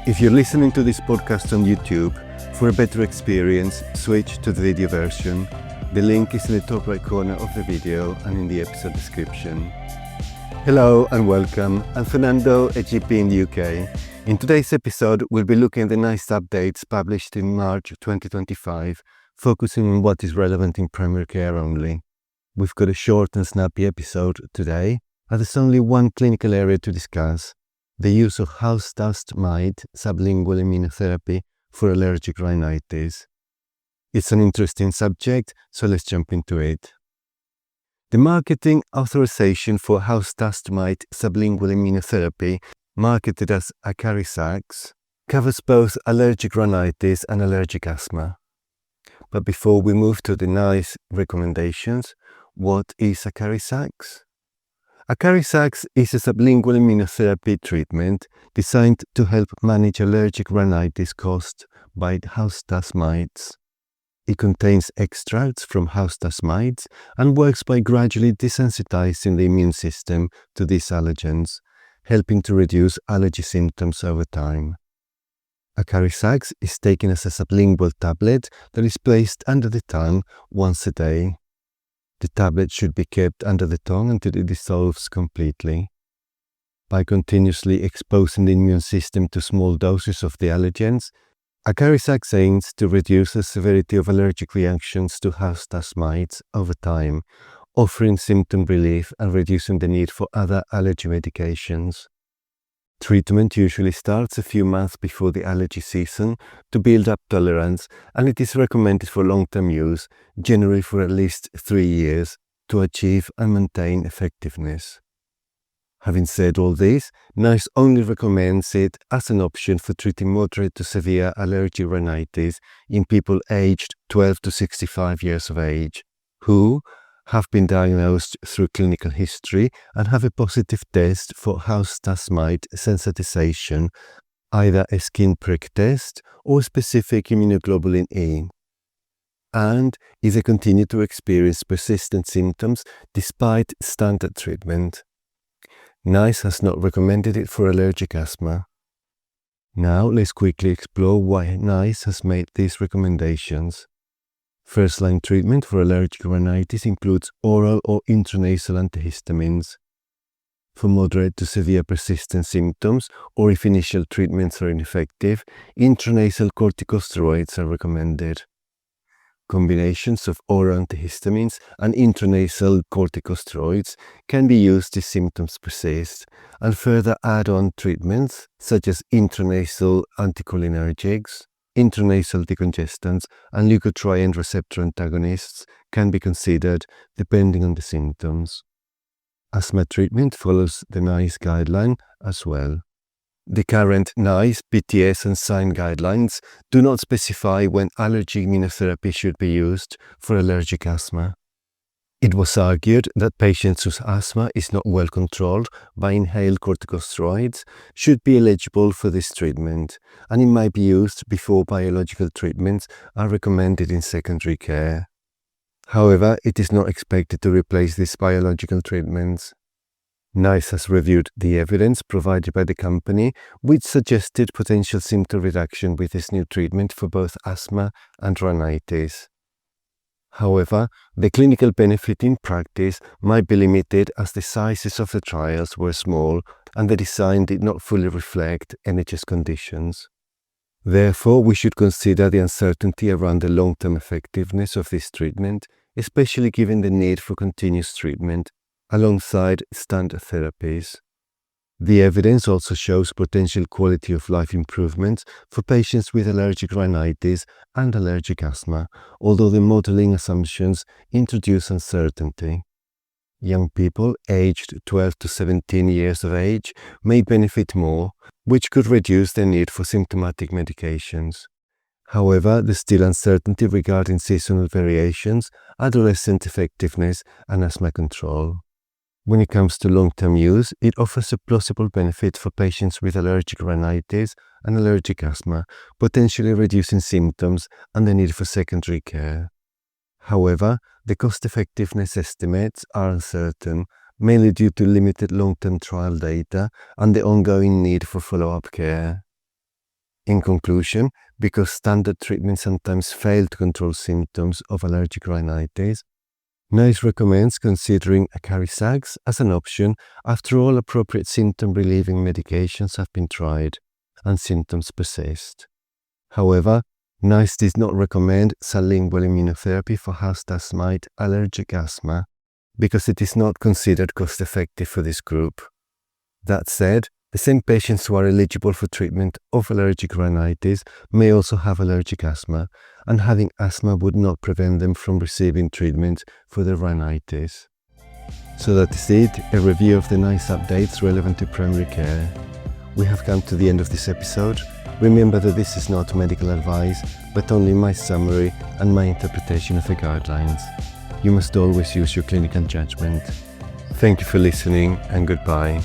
If you're listening to this podcast on YouTube, for a better experience, switch to the video version. The link is in the top right corner of the video and in the episode description. Hello and welcome. I'm Fernando, a GP in the UK. In today's episode, we'll be looking at the NICE updates published in March 2025, focusing on what is relevant in primary care only. We've got a short and snappy episode today, as there's only one clinical area to discuss: the use of house dust mite sublingual immunotherapy for allergic rhinitis. It's an interesting subject, so let's jump into it. The marketing authorization for house dust mite sublingual immunotherapy, marketed as Acarizax, covers both allergic rhinitis and allergic asthma. But before we move to the NICE recommendations, what is Acarizax? Acarizax is a sublingual immunotherapy treatment designed to help manage allergic rhinitis caused by house dust mites. It contains extracts from house dust mites and works by gradually desensitizing the immune system to these allergens, helping to reduce allergy symptoms over time. Acarizax is taken as a sublingual tablet that is placed under the tongue once a day. The tablet should be kept under the tongue until it dissolves completely. By continuously exposing the immune system to small doses of the allergens, Acarizax aims to reduce the severity of allergic reactions to house dust mites over time, offering symptom relief and reducing the need for other allergy medications. Treatment usually starts a few months before the allergy season to build up tolerance, and it is recommended for long-term use, generally for at least 3 years, to achieve and maintain effectiveness. Having said all this, NICE only recommends it as an option for treating moderate to severe allergic rhinitis in people aged 12 to 65 years of age, who have been diagnosed through clinical history and have a positive test for house dust mite sensitization, either a skin prick test or specific immunoglobulin E, and if they continue to experience persistent symptoms despite standard treatment. NICE has not recommended it for allergic asthma. Now let's quickly explore why NICE has made these recommendations. First-line treatment for allergic rhinitis includes oral or intranasal antihistamines. For moderate to severe persistent symptoms, or if initial treatments are ineffective, intranasal corticosteroids are recommended. Combinations of oral antihistamines and intranasal corticosteroids can be used if symptoms persist, and further add-on treatments such as intranasal anticholinergics, intranasal decongestants, and leukotriene receptor antagonists can be considered depending on the symptoms. Asthma treatment follows the NICE guideline as well. The current NICE, PTS and SIGN guidelines do not specify when allergy immunotherapy should be used for allergic asthma. It was argued that patients whose asthma is not well controlled by inhaled corticosteroids should be eligible for this treatment, and it might be used before biological treatments are recommended in secondary care. However, it is not expected to replace these biological treatments. NICE has reviewed the evidence provided by the company, which suggested potential symptom reduction with this new treatment for both asthma and rhinitis. However, the clinical benefit in practice might be limited as the sizes of the trials were small and the design did not fully reflect NHS conditions. Therefore, we should consider the uncertainty around the long-term effectiveness of this treatment, especially given the need for continuous treatment alongside standard therapies. The evidence also shows potential quality of life improvements for patients with allergic rhinitis and allergic asthma, although the modeling assumptions introduce uncertainty. Young people aged 12 to 17 years of age may benefit more, which could reduce the need for symptomatic medications. However, there's still uncertainty regarding seasonal variations, adolescent effectiveness, and asthma control. When it comes to long-term use, it offers a plausible benefit for patients with allergic rhinitis and allergic asthma, potentially reducing symptoms and the need for secondary care. However, the cost-effectiveness estimates are uncertain, mainly due to limited long-term trial data and the ongoing need for follow-up care. In conclusion, because standard treatments sometimes fail to control symptoms of allergic rhinitis, NICE recommends considering Acarizax as an option after all appropriate symptom-relieving medications have been tried and symptoms persist. However, NICE does not recommend sublingual immunotherapy for house dust mite allergic asthma because it is not considered cost-effective for this group. That said, the same patients who are eligible for treatment of allergic rhinitis may also have allergic asthma, and having asthma would not prevent them from receiving treatment for their rhinitis. So that is it, a review of the NICE updates relevant to primary care. We have come to the end of this episode. Remember that this is not medical advice, but only my summary and my interpretation of the guidelines. You must always use your clinical judgment. Thank you for listening, and goodbye.